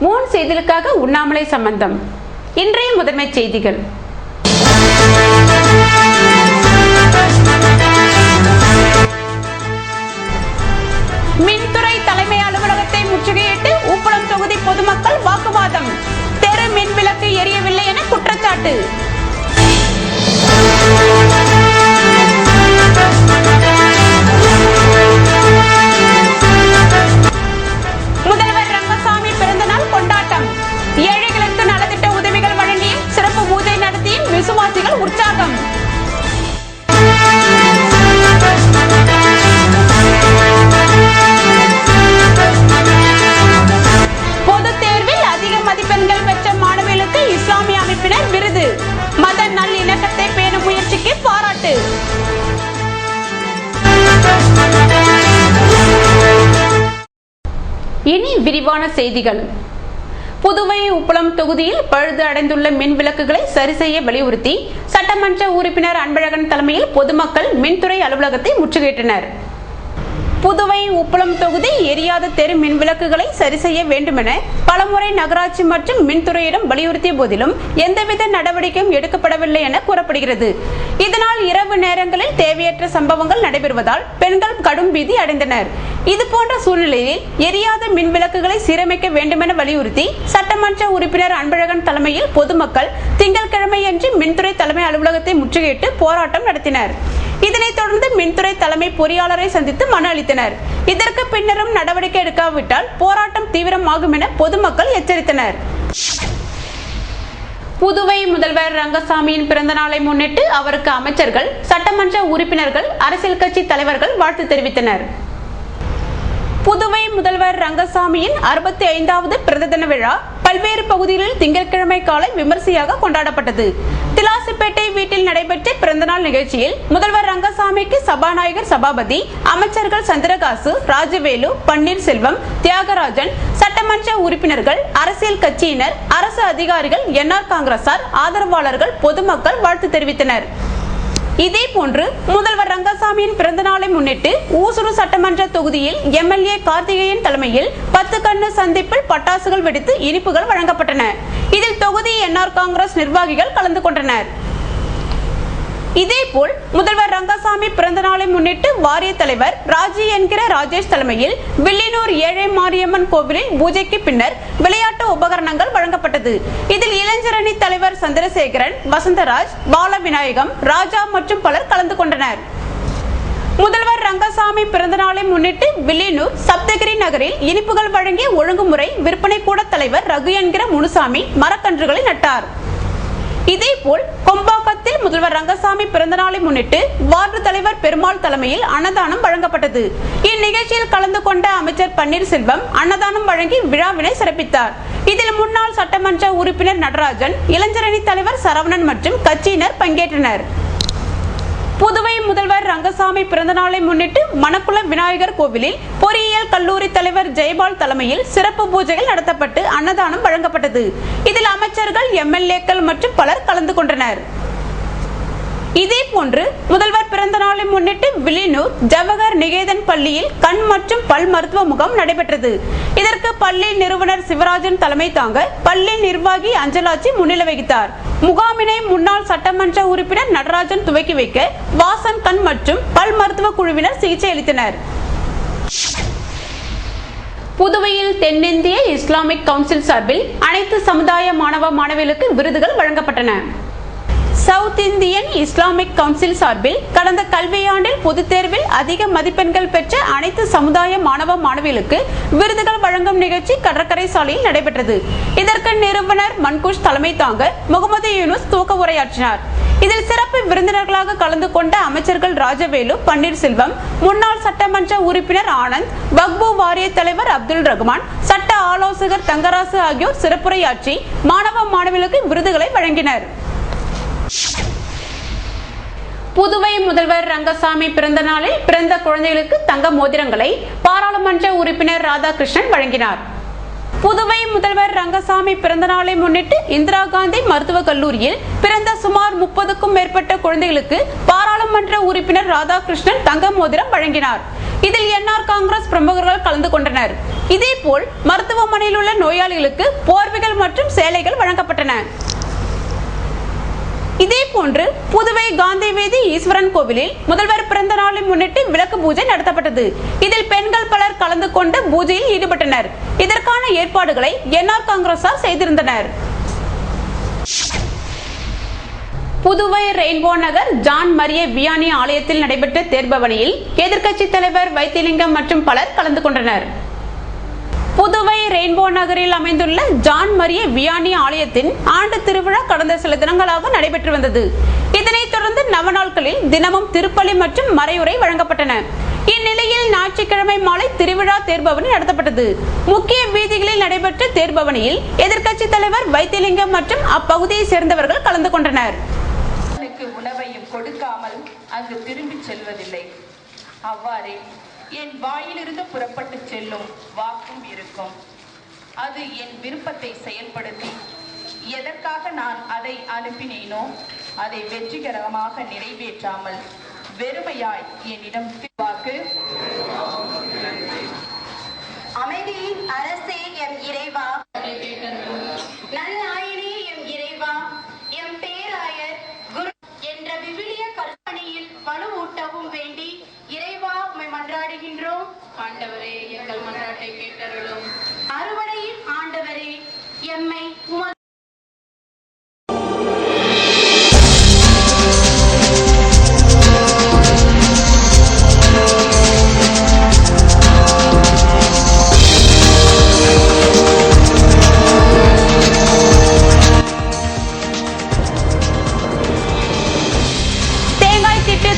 Moon செய்திகளுக்காக உண்ணாமலை சம்பந்தம். இன்றைய முதன்மை செய்திகள். மின்துறை தலைமை அலுவலகத்தை முற்றுகையிட்டு உப்பளம் தொகுதி பொதுமக்கள் வாக்குவாதம். தெரு மின் விளக்கு எரியவில்லை என குற்றச்சாட்டு. முதல்வர் ரங்கசாமி பிறந்தநாள் கொண்டாட்டம். ஏழைகளுக்கு நலத்திட்ட உதவிகள் வழங்கியும் சிறப்பு பூஜை நடத்தியும் விசுவாசிகள் உற்சாகம். பொதுத் தேர்வில் அதிக மதிப்பெண்கள் பெற்ற மாணவிகளுக்கு இஸ்லாமிய அமைப்பினர் விருது. மத நல்லிணக்கத்தை பேணும் முயற்சிக்கு பாராட்டு. இனி விரிவான செய்திகள். புதுவை உப்பளம் தொகுதியில் பழுது அடைந்துள்ள மின் விளக்குகளை சரி செய்ய வலியுறுத்தி சட்டமன்ற உறுப்பினர் அன்பழகன் தலைமையில் பொதுமக்கள் மின்துறை அலுவலகத்தை முற்றுகையிட்டனர். புதுவை உப்பளம் தொகுதி எரியாத தெரு மின் விளக்குகளை சரி செய்ய வேண்டுமென பலமுறை நகராட்சி மற்றும் மின்துறையிடம் வலியுறுத்திய போதிலும் எந்தவித நடவடிக்கையும் எடுக்கப்படவில்லை என கூறப்படுகிறது. இதனால் இரவு நேரங்களில் தேவையற்ற சம்பவங்கள் நடைபெறுவதால் பெண்கள் கடும் பீதி அடைந்தனர். இதுபோன்ற சூழ்நிலையில் எரியாத மின் விளக்குகளை சீரமைக்க வேண்டுமென வலியுறுத்தி சட்டமன்ற உறுப்பினர் அன்பழகன் தலைமையில் பொதுமக்கள் திங்கட்கிழமையன்று மின்துறை தலைமை அலுவலகத்தை முற்றுகையிட்டு போராட்டம் நடத்தினர். இதனைத் தொடர்ந்து மின்துறை தலைமை பொறியாளரை சந்தித்து மனு அளித்தனர். இதற்கு பின்னரும் நடவடிக்கை எடுக்காவிட்டால் போராட்டம் தீவிரமாகும் என பொதுமக்கள் எச்சரித்தனர். புதுவை முதல்வர் ரங்கசாமியின் பிறந்த நாளை முன்னிட்டு அவருக்கு அமைச்சர்கள், சட்டமன்ற உறுப்பினர்கள், அரசியல் கட்சி தலைவர்கள் வாழ்த்து தெரிவித்தனர். புதுவை முதல்வர் ரங்கசாமியின் 65வது பிறந்த தின விழா பல்வேறு பகுதிகளில் திங்கட்கிழமை காலை விமர்சையாக கொண்டாடப்பட்டது. திலாசிப்பேட்டை வீட்டில் நடைபெற்ற பிறந்தநாள் நிகழ்ச்சியில் முதல்வர் ரங்கசாமிக்கு சபாநாயகர் சபாபதி, அமைச்சர்கள் சந்திரகாசு, ராஜவேலு, பன்னீர்செல்வம், தியாகராஜன், சட்டமன்ற உறுப்பினர்கள், அரசியல் கட்சியினர், அரசு அதிகாரிகள், என்ஆர் காங்கிரசார், ஆதரவாளர்கள், பொதுமக்கள் வாழ்த்து தெரிவித்தனர். இதேபோன்று முதல்வர் ரங்கசாமியின் பிறந்த நாளை முன்னிட்டு ஊசுடு சட்டமன்ற தொகுதியில் எம்எல்ஏ கார்த்திகேயன் தலைமையில் 10 கண்ணு சந்திப்பில் பட்டாசுகள் வெடித்து இனிப்புகள் வழங்கப்பட்டன. இதில் தொகுதி என்ஆர் காங்கிரஸ் நிர்வாகிகள் கலந்து கொண்டனர். இதேபோல் முதல்வர் ரங்கசாமி பிறந்த நாளை முன்னிட்டு வாரிய தலைவர் ராஜி என்கிற ராஜேஷ் தலைமையில் வில்லியனூர் ஏழை மாரியம்மன் கோவிலில் பூஜைக்கு பின்னர் விளையாட்டு உபகரணங்கள் வழங்கப்பட்டது. இதில் இளைஞரணி தலைவர் சந்திரசேகரன், வசந்தராஜ், பாலவிநாயகம், ராஜா மற்றும் பலர் கலந்து கொண்டனர். முதல்வர் ரங்கசாமி பிறந்த நாளை முன்னிட்டு வில்லியனூர் சப்தகிரி நகரில் இனிப்புகள் வழங்கிய ஒழுங்குமுறை விற்பனை கூட தலைவர் ரகு என்கிற முனுசாமி மரக்கன்றுகளை நட்டார். இதேபோல் கொம்பாக்கத்தில் முதல்வர் ரங்கசாமி பிறந்த நாளை முன்னிட்டு வார்டு தலைவர் பெருமாள் தலைமையில் அன்னதானம் வழங்கப்பட்டது. இந்நிகழ்ச்சியில் கலந்து கொண்ட அமைச்சர் பன்னீர்செல்வம் அன்னதானம் வழங்கி விழாவினை சிறப்பித்தார். இதில் முன்னாள் சட்டமன்ற உறுப்பினர் நடராஜன், இளைஞரணி தலைவர் சரவணன் மற்றும் கட்சியினர் பங்கேற்றனர். புதுவை முதல்வர் ரங்கசாமி பிறந்த நாளை முன்னிட்டு மணக்குள விநாயகர் கோவிலில் பொறியியல் கல்லூரி தலைவர் ஜெயபால் தலைமையில் சிறப்பு பூஜைகள் நடத்தப்பட்டு அன்னதானம் வழங்கப்பட்டது. இதில் அமைச்சர்கள், எம்எல்ஏக்கள் மற்றும் பலர் கலந்து கொண்டனர். இதேபோன்று முதல்வர் பிறந்த நாளை முன்னிட்டு வில்லியனூர் ஜவஹர் நிகேதன் பள்ளியில் கண் மற்றும் பல் மருத்துவ முகாம் நடைபெற்றது. இதற்கு பள்ளி நிறுவனர் சிவராஜன் தலைமை தாங்க பள்ளி நிர்வாகி அஞ்சலாட்சி முன்னிலை வகித்தார். முகாமினை முன்னாள் சட்டமன்ற உறுப்பினர் நடராஜன் துவக்கி வைக்க வாசன் கண் மற்றும் பல் மருத்துவ குழுவினர் சிகிச்சை அளித்தனர். புதுவையில் தென்னிந்திய இஸ்லாமிக் கவுன்சில் சார்பில் அனைத்து சமுதாய மாணவ மாணவிகளுக்கு விருதுகள் வழங்கப்பட்டன. சவுத் இந்தியன் இஸ்லாமிக் கவுன்சில் சார்பில் கடந்த கல்வியாண்டில் பொதுத் தேர்வில் அதிக மதிப்பெண்கள் பெற்ற அனைத்து சமுதாய மாணவ மாணவிகளுக்கு விருதுகள் வழங்கும் நிகழ்ச்சி கடற்கரை சாலையில் நடைபெற்றது. இதற்கு நிறுவனர் மன்குஷ் தலைமை தாங்க முகமது யூனுஸ் துவக்க உரையாற்றினார். இதில் சிறப்பு விருந்தினர்களாக கலந்து கொண்ட அமைச்சர்கள் ராஜவேலு, பன்னீர்செல்வம், முன்னாள் சட்டமன்ற உறுப்பினர் ஆனந்த், வக்பு வாரிய தலைவர் அப்துல் ரகுமான், சட்ட ஆலோசகர் தங்கராசு ஆகியோர் சிறப்புரையாற்றி மாணவ மாணவிகளுக்கு விருதுகளை வழங்கினர். புதுவை முதல்வர் ரங்கசாமி பிறந்த நாளில் பிறந்த குழந்தைகளுக்கு தங்க மோதிரங்களை பாராளுமன்ற உறுப்பினர் ராதாகிருஷ்ணன் வழங்கினார். புதுவை முதல்வர் ரங்கசாமி பிறந்த நாளை முன்னிட்டு இந்திரா காந்தி மருத்துவக் கல்லூரியில் பிறந்த சுமார் 30க்கும் மேற்பட்ட குழந்தைகளுக்கு பாராளுமன்ற உறுப்பினர் ராதாகிருஷ்ணன் தங்க மோதிரம் வழங்கினார். இதில் என்ஆர் காங்கிரஸ் பிரமுகர்கள் கலந்து கொண்டனர். இதேபோல் மருத்துவமனையில் உள்ள நோயாளிகளுக்கு போர்வைகள் மற்றும் சேலைகள் வழங்கப்பட்டன. இதேபோன்று புதுவை காந்தி வீதி ஈஸ்வரன் கோவிலில் முதல்வர் பிறந்த நாளை முன்னிட்டு விளக்கு பூஜை நடத்தப்பட்டது. இதில் பெண்கள் பலர் கலந்து கொண்டு பூஜையில் ஈடுபட்டனர். இதற்கான ஏற்பாடுகளை என்ஆர் காங்கிரசார் செய்திருந்தனர். புதுவை ரெயின்போ நகர் ஜான் மரிய வியானி ஆலயத்தில் நடைபெற்ற தேர்பவனியில் எதிர்க்கட்சி தலைவர் வைத்திலிங்கம் மற்றும் பலர் கலந்து கொண்டனர். புதுவை ரெயின்போ நகரில் அமைந்துள்ள ஜான் மரிய வியானி ஆலயத்தின் ஆண்டு திருவிழா கடந்த சில தினங்களாக நடைபெற்று வந்தது. இதனைத் தொடர்ந்து நவநாட்களில் தினமும் திருப்பலி மற்றும் மறையுரை வழங்கப்பட்டன. இந்நிலையில் ஞாயிற்றுக்கிழமை மாலை திருவிழா தேர்பவனி நடத்தப்பட்டது. முக்கிய வீதிகளில் நடைபெற்ற தேர்பவனியில் எதிர்க்கட்சி தலைவர் வைத்திலிங்கம் மற்றும் அப்பகுதியை சேர்ந்தவர்கள் கலந்து கொண்டனர். உணவையும் கொடுக்காமல் அங்கு திரும்பி செல்வதில்லை. அவ்வாறே என் வாயிலிருந்து புறப்பட்டு செல்லும் வாக்கும் இருக்கும். அது என் விருப்பத்தை செயல்படுத்தி எதற்காக நான் அதை அனுப்பினேனோ அதை வெற்றிகரமாக நிறைவேற்றாமல் வெறுமையாய் என்னிடம் வாக்கு. அமைதியின் அரசே எம் இறைவா, நல்லாயனே எம் இறைவா, எம் பேராயர் குரு என்ற விவிலிய கற்பனையில் வலுவூட்டவும் வேண்டி இறைவா உம்மை மன்றாடுகின்றோம். ஆண்டவரே, எங்கள் மன்றாட்டை கேட்டருளும். அறுவடையின் ஆண்டவரே, எம்மை உமது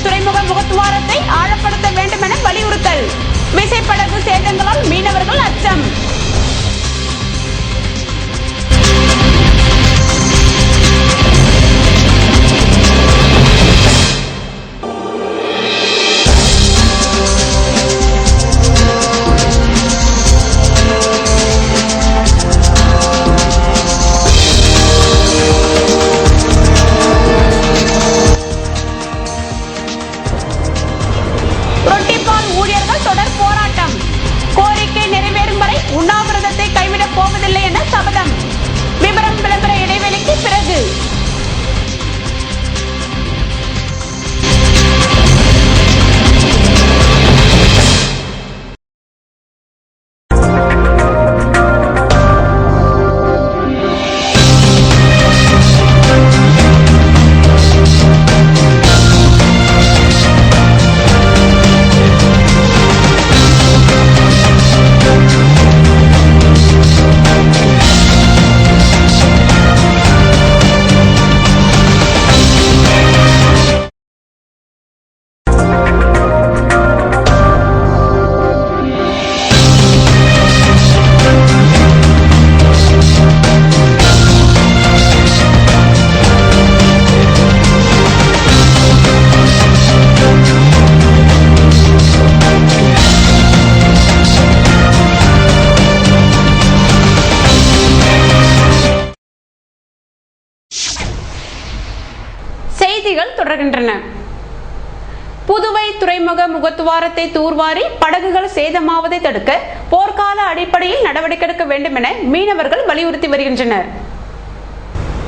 துறைமுக முகத்துவாரத்தை ஆழப்படுத்த வேண்டும் என வலியுறுத்தல். விசைப்படகு சேதங்களால் மீனவர்கள் அச்சம். உண்ணாவிரதத்தை கைவிடப் போவதில்லை என சபதம். விவரம் விளம்பர இடைவெளிக்கு பிறகு. செய்திகள் தொடர்கின்றன. புதுவை துறைமுக முகத்துவாரத்தை தூர்வாரி படகுகள் சேதமாவதை தடுக்க போர்க்கால அடிப்படையில் நடவடிக்கை எடுக்க வேண்டும் என மீனவர்கள் வலியுறுத்தி வருகின்றனர்.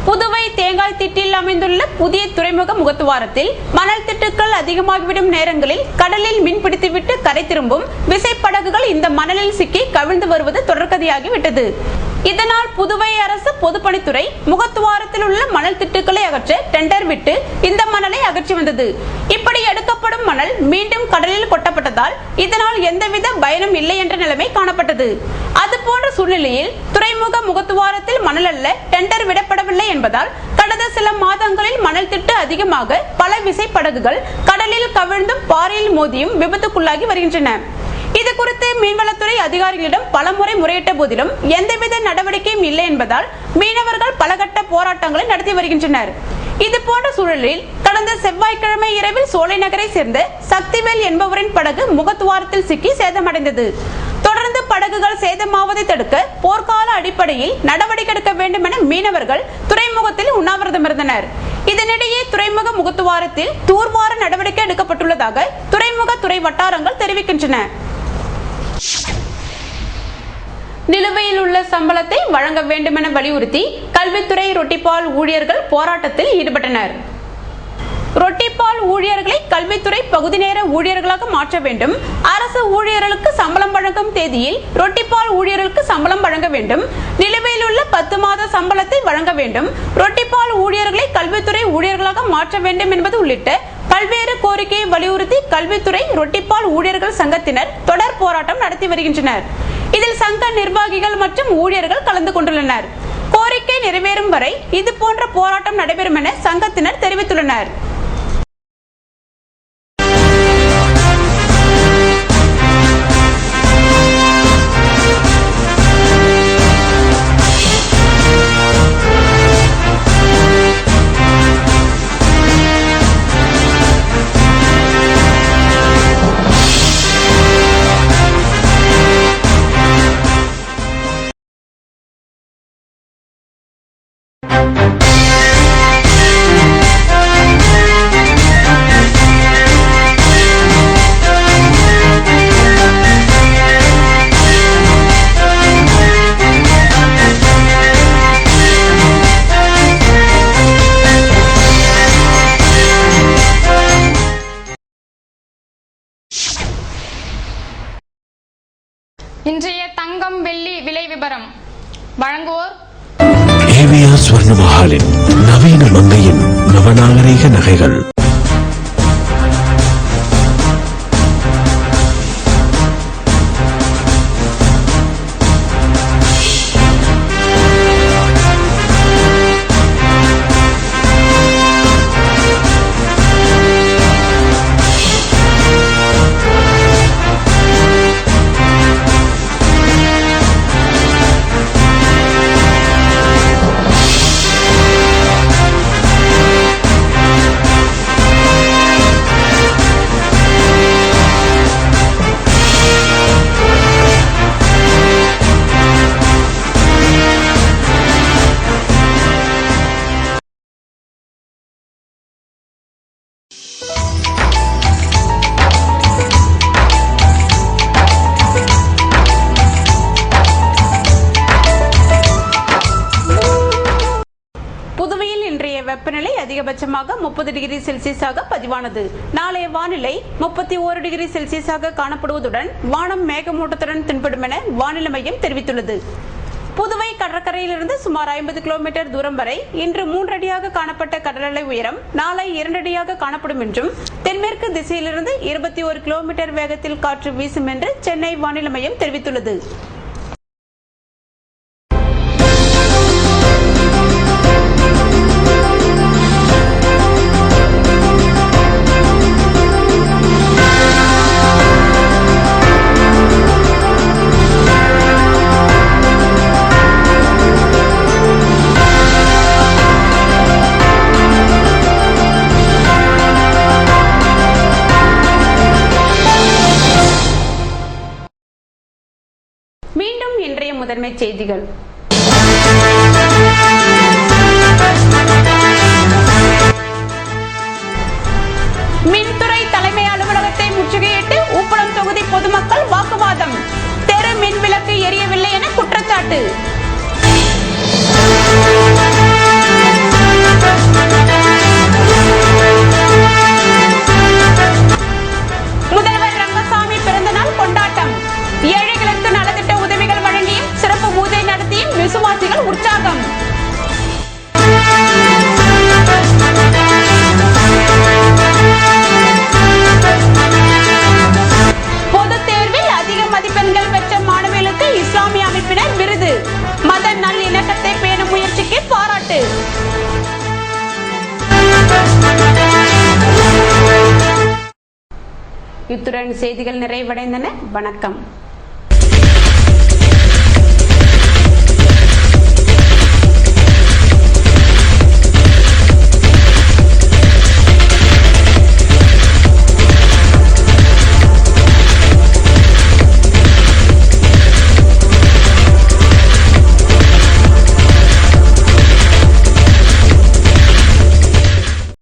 புதுவை தேங்காய் திட்டில் அமைந்துள்ள புதிய துறைமுக முகத்துவாரத்தில் மணல் திட்டுக்கள் அதிகமாகிவிடும் நேரங்களில் கடலில் மீன்பிடித்துவிட்டு கரை திரும்பும் விசைப்படகுகள் இந்த மணலில் சிக்கி கவிழ்ந்து வருவது தொடர்கதையாகிவிட்டது. இதனால் புதுவை அரசு பொதுப்பணித்துறை முகத்துவாரத்தில் உள்ள மணல் திட்டுக்களை அகற்ற டெண்டர் விட்டு இந்த மணலை அகற்றி வந்தது. இப்படி எடுக்கப்படும் மணல் மீண்டும் கடலில் கொட்டப்பட்டதால் இதனால் எந்தவித பயனும் இல்லை என்ற நிலைமை காணப்பட்டது. அதுபோன்ற சூழ்நிலையில் துறைமுக முகத்துவாரத்தில் மணல் அல்ல டெண்டர் விடப்படவில்லை என்பதால் கடந்த சில மாதங்களில் மணல் திட்டு அதிகமாக பல விசைப்படகுகள் கடலில் கவிழ்ந்தும் பாறையில் மோதியும் விபத்துக்குள்ளாகி வருகின்றன. இது குறித்து மீன்வளத்துறை அதிகாரிகளிடம் பலமுறை முறையிட்ட போதிலும் எந்தவித நடவடிக்கையும் இல்லை என்பதால் மீனவர்கள் பலகட்ட போராட்டங்களை நடத்தி வருகின்றனர். இது போன்ற சூழலில் கடந்த செவ்வாய்க்கிழமை இரவில் சோலை நகரை சேர்ந்த சக்திவேல் என்பவரின் படகு முகத்துவாரத்தில் சிக்கி சேதமடைந்தது. தொடர்ந்து படகுகள் சேதமாவதை தடுக்க போர்க்கால அடிப்படையில் நடவடிக்கை எடுக்க வேண்டும் என மீனவர்கள் துறைமுகத்தில் உண்ணாவிரதம் இருந்தனர். இதனிடையே துறைமுக முகத்துவாரத்தில் தூர்வார நடவடிக்கை எடுக்கப்பட்டுள்ளதாக துறைமுக துறை வட்டாரங்கள் தெரிவிக்கின்றன. நிலுவையில் உள்ள சம்பளத்தை வழங்க வேண்டும் என வலியுறுத்தி கல்வித்துறை ரொட்டிப்பால் ஊழியர்கள் போராட்டத்தில் ஈடுபட்டனர். ரொட்டிப்பால் ஊழியர்களை கல்வித்துறை பகுதி நேர ஊழியர்களாக மாற்ற வேண்டும். அரசு ஊழியர்களுக்கு சம்பளம் வழங்கும் தேதியில் ரொட்டிப்பால் ஊழியர்களுக்கு சம்பளம் வழங்க வேண்டும். நிலுவையில் உள்ள 10 மாத சம்பளத்தை வழங்க வேண்டும். ரொட்டிப்பால் ஊழியர்களை கல்வித்துறை ஊழியர்களாக மாற்ற வேண்டும் என்பது உள்ளிட்ட பல்வேறு கோரிக்கையை வலியுறுத்தி கல்வித்துறை ரொட்டிப்பால் ஊழியர்கள் சங்கத்தினர் தொடர் போராட்டம் நடத்தி வருகின்றனர். இதில் சங்க நிர்வாகிகள் மற்றும் ஊழியர்கள் கலந்து கொண்டுள்ளனர். கோரிக்கை நிறைவேறும் வரை இதுபோன்ற போராட்டம் நடைபெறும் என சங்கத்தினர் தெரிவித்துள்ளனர். இன்றைய தங்கம் வெள்ளி விலை விபரம் வழங்குவோர் ஏவிஆர் ஸ்வர்ண மஹாலின் நவீன மங்கையின் நவநாகரீக நகைகள். வெப்பநிலை அதிகபட்சமாக 30 டிகிரி செல்சியஸாக பதிவானது. நாளைய வானிலை 31 டிகிரி செல்சியஸாக காணப்படுவதுடன் வானம் மேகமூட்டத்துடன் தென்படும் என வானிலை மையம் தெரிவித்துள்ளது. புதுவை கடற்கரையிலிருந்து சுமார் 50 கிலோமீட்டர் தூரம் வரை இன்று 3 அடியாக காணப்பட்ட கடல் அலை உயரம் நாளை 2 அடியாக காணப்படும் என்றும் தென்மேற்கு திசையிலிருந்து 21 கிலோமீட்டர் வேகத்தில் காற்று வீசும் என்று சென்னை வானிலை மையம் தெரிவித்துள்ளது. மீண்டும் இன்றைய முதன்மை செய்திகள். மின்துறை தலைமை அலுவலகத்தை முற்றுகையிட்டு உப்பளம் தொகுதி பொதுமக்கள் வாக்குவாதம். தெரு மின் விளக்கு எரியவில்லை என குற்றச்சாட்டு. முதல்வர் ரங்கசாமி பிறந்தநாள் கொண்டாட்டம். ஏழைகளுக்கு நலத்திட்ட உதவிகள் வழங்கியும் சிறப்பு பூஜை நடத்தியும் விசுவாசிகள் உற்சாகம். பொதுத் தேர்வில் அதிக மதிப்பெண்கள் பெற்ற மாணவிகளுக்கு இஸ்லாமிய அமைப்பினர் விருது. மத நல்லிணக்கத்தை பேணும் முயற்சிக்கு பாராட்டு. இத்துடன் செய்திகள் நிறைவடைந்தன. வணக்கம்.